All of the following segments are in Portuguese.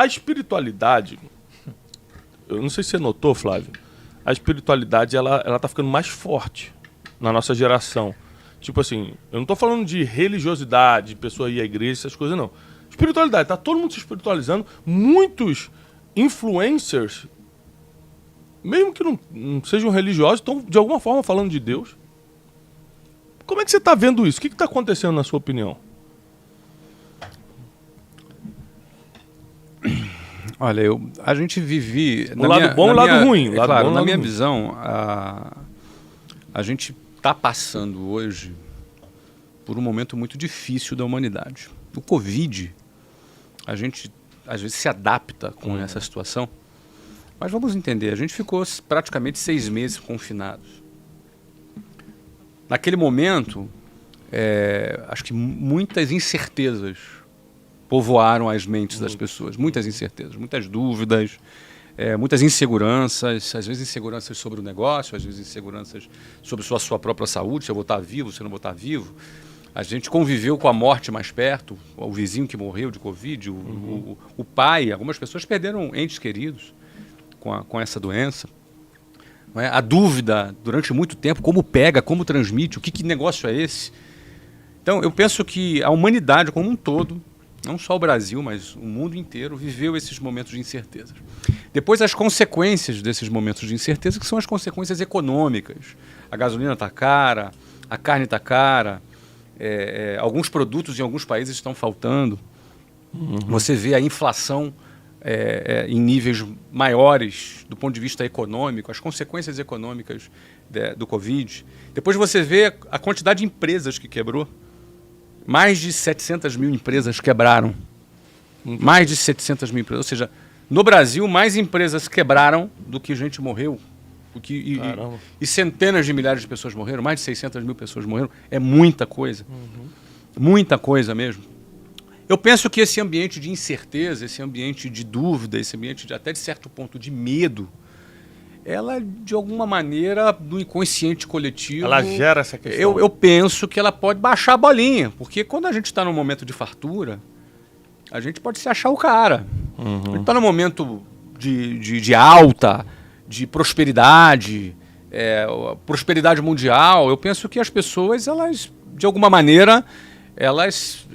A espiritualidade, eu não sei se você notou, Flávio, a espiritualidade ela tá ficando mais forte na nossa geração. Tipo assim, eu não tô falando de religiosidade, de pessoa ir à igreja, essas coisas não. Espiritualidade, tá todo mundo se espiritualizando. Muitos influencers, mesmo que não sejam religiosos, estão de alguma forma falando de Deus. Como é que você tá vendo isso? O que tá acontecendo na sua opinião? Olha, a gente vive... O lado bom e o lado ruim. Claro, na minha visão, a gente está passando hoje por um momento muito difícil da humanidade. O Covid, a gente às vezes se adapta com essa situação, mas vamos entender, a gente ficou praticamente 6 meses confinados. Naquele momento, acho que muitas incertezas povoaram as mentes das pessoas, muitas incertezas, muitas dúvidas, muitas inseguranças, às vezes inseguranças sobre o negócio, às vezes inseguranças sobre sua própria saúde, se eu vou estar vivo, se eu não vou estar vivo. A gente conviveu com a morte mais perto, o vizinho que morreu de Covid, o pai, algumas pessoas perderam entes queridos com essa doença. Não é? A dúvida, durante muito tempo, como pega, como transmite, que negócio é esse? Então, eu penso que a humanidade como um todo, não só o Brasil, mas o mundo inteiro, viveu esses momentos de incerteza. Depois, as consequências desses momentos de incerteza, que são as consequências econômicas. A gasolina está cara, a carne está cara, alguns produtos em alguns países estão faltando. Você vê a inflação em níveis maiores do ponto de vista econômico, as consequências econômicas do Covid. Depois você vê a quantidade de empresas que quebrou. Mais de 700 mil empresas quebraram. Mais de 700 mil empresas. Ou seja, no Brasil, mais empresas quebraram do que gente morreu. E centenas de milhares de pessoas morreram. Mais de 600 mil pessoas morreram. É muita coisa. Muita coisa mesmo. Eu penso que esse ambiente de incerteza, esse ambiente de dúvida, esse ambiente até de certo ponto de medo, ela, de alguma maneira, do inconsciente coletivo... Ela gera essa questão. Eu penso que ela pode baixar a bolinha, porque quando a gente está num momento de fartura, a gente pode se achar o cara. A gente está num momento de alta, de prosperidade, prosperidade mundial. Eu penso que as pessoas, elas, de alguma maneira, elas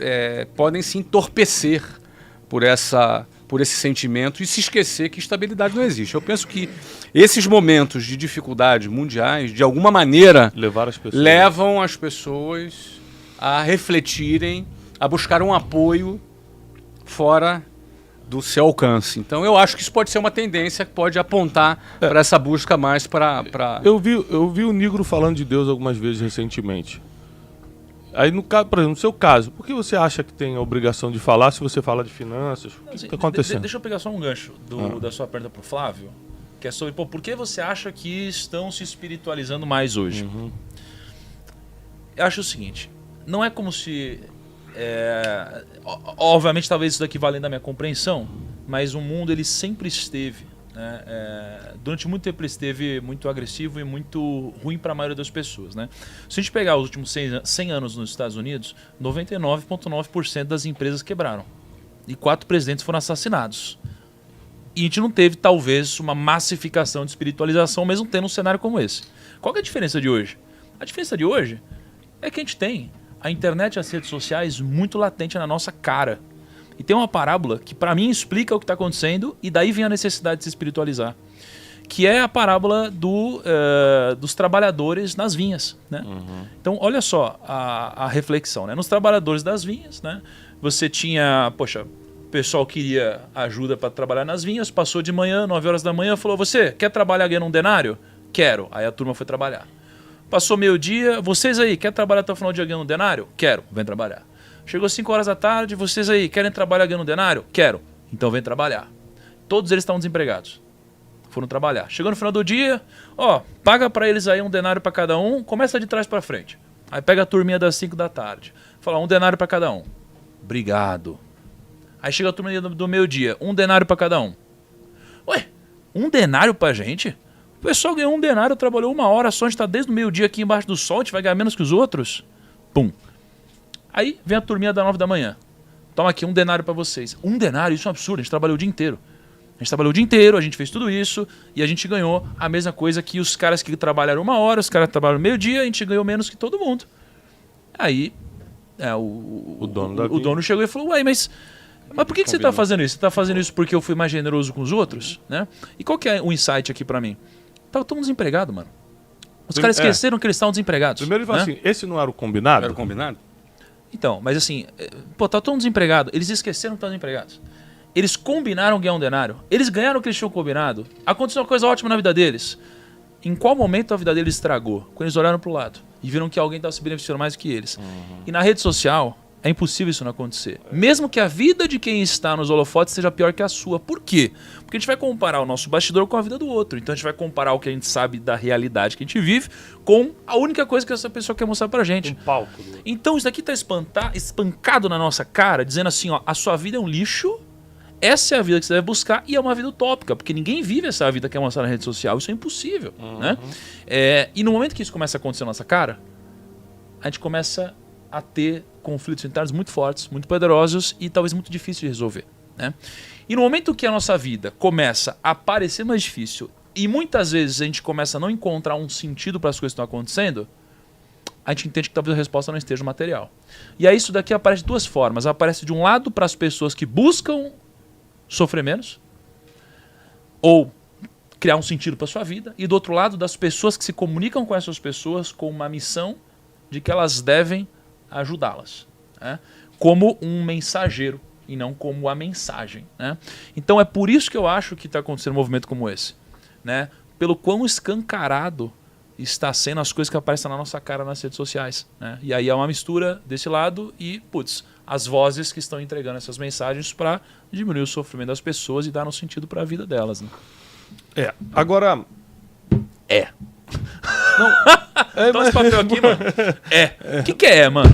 podem se entorpecer por esse sentimento e se esquecer que estabilidade não existe. Eu penso que esses momentos de dificuldades mundiais, de alguma maneira, levam as pessoas a refletirem, a buscar um apoio fora do seu alcance. Então eu acho que isso pode ser uma tendência que pode apontar para essa busca mais para... Eu vi o Nigro falando de Deus algumas vezes recentemente. Aí, por exemplo, no seu caso, por que você acha que tem a obrigação de falar se você fala de finanças? O que está acontecendo? Deixa eu pegar só um gancho da sua pergunta para o Flávio, que é sobre por que você acha que estão se espiritualizando mais hoje? Eu acho o seguinte, não é como se... obviamente, talvez isso daqui valendo a minha compreensão, mas o mundo ele sempre esteve... durante muito tempo ele esteve muito agressivo e muito ruim para a maioria das pessoas, né? Se a gente pegar os últimos 100 anos nos Estados Unidos, 99,9% das empresas quebraram e 4 presidentes foram assassinados. E a gente não teve, talvez, uma massificação de espiritualização, mesmo tendo um cenário como esse. Qual que é a diferença de hoje? A diferença de hoje é que a gente tem a internet e as redes sociais muito latente na nossa cara. E tem uma parábola que, para mim, explica o que está acontecendo e daí vem a necessidade de se espiritualizar. Que é a parábola dos trabalhadores nas vinhas. Né? Então, olha só a reflexão. Né? Nos trabalhadores das vinhas, né? Você tinha... Poxa, o pessoal queria ajuda para trabalhar nas vinhas, passou de manhã, 9 horas da manhã, falou, você quer trabalhar ganhando um denário? Quero. Aí a turma foi trabalhar. Passou meio-dia, vocês aí, quer trabalhar até o final do dia ganhando um denário? Quero. Vem trabalhar. Chegou 5 horas da tarde, vocês aí, querem trabalhar ganhando um denário? Quero. Então vem trabalhar. Todos eles estavam desempregados. Foram trabalhar. Chegou no final do dia, paga para eles aí um denário para cada um, começa de trás para frente. Aí pega a turminha das 5 da tarde. Fala, 1 denário para cada um. Obrigado. Aí chega a turminha do meio-dia, 1 denário para cada um. Ué, 1 denário pra gente? O pessoal ganhou 1 denário, trabalhou 1 hora só, a gente tá desde o meio-dia aqui embaixo do sol, a gente vai ganhar menos que os outros? Pum. Aí vem a turminha da 9 da manhã. toma aqui 1 denário para vocês. 1 denário, isso é um absurdo, a gente trabalhou o dia inteiro. A gente trabalhou o dia inteiro, a gente fez tudo isso e a gente ganhou a mesma coisa que os caras que trabalharam 1 hora, os caras que trabalharam meio-dia, a gente ganhou menos que todo mundo. Aí o dono chegou e falou, ué, mas por que você está fazendo isso? Você está fazendo isso porque eu fui mais generoso com os outros? Né? E qual que é o insight aqui para mim? Tava todo mundo desempregado, mano. Os caras esqueceram que eles estavam desempregados. Primeiro ele falou assim, esse não era o combinado? Era o combinado? Então, mas assim, pô, tá todo mundo desempregado. Eles esqueceram que estavam desempregados. Eles combinaram ganhar 1 denário. Eles ganharam o que eles tinham combinado. Aconteceu uma coisa ótima na vida deles. Em qual momento a vida deles estragou? Quando eles olharam pro lado e viram que alguém estava se beneficiando mais do que eles. E na rede social, é impossível isso não acontecer. Mesmo que a vida de quem está nos holofotes seja pior que a sua. Por quê? Porque a gente vai comparar o nosso bastidor com a vida do outro. Então a gente vai comparar o que a gente sabe da realidade que a gente vive com a única coisa que essa pessoa quer mostrar pra gente. Palco. Então isso daqui tá espancado na nossa cara, dizendo assim, ó, a sua vida é um lixo, essa é a vida que você deve buscar e é uma vida utópica, porque ninguém vive essa vida que é mostrada na rede social, isso é impossível. Né? E no momento que isso começa a acontecer na nossa cara, a gente começa a ter conflitos internos muito fortes, muito poderosos e talvez muito difíceis de resolver. Né? E no momento que a nossa vida começa a parecer mais difícil e muitas vezes a gente começa a não encontrar um sentido para as coisas que estão acontecendo, a gente entende que talvez a resposta não esteja no material. E aí isso daqui aparece de 2 formas. Aparece de um lado para as pessoas que buscam sofrer menos ou criar um sentido para sua vida, e do outro lado das pessoas que se comunicam com essas pessoas com uma missão de que elas devem ajudá-las, né? Como um mensageiro e não como a mensagem, né? Então é por isso que eu acho que está acontecendo um movimento como esse, né? Pelo quão escancarado está sendo as coisas que aparecem na nossa cara nas redes sociais, né? E aí é uma mistura desse lado e, as vozes que estão entregando essas mensagens para diminuir o sofrimento das pessoas e dar um sentido para a vida delas, né? Agora... Toma esse papel aqui, mano. O que é, mano?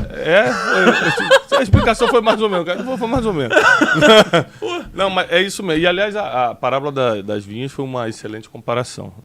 A explicação foi mais ou menos. Foi mais ou menos. Não, mas é isso mesmo. E, aliás, a parábola das vinhas foi uma excelente comparação.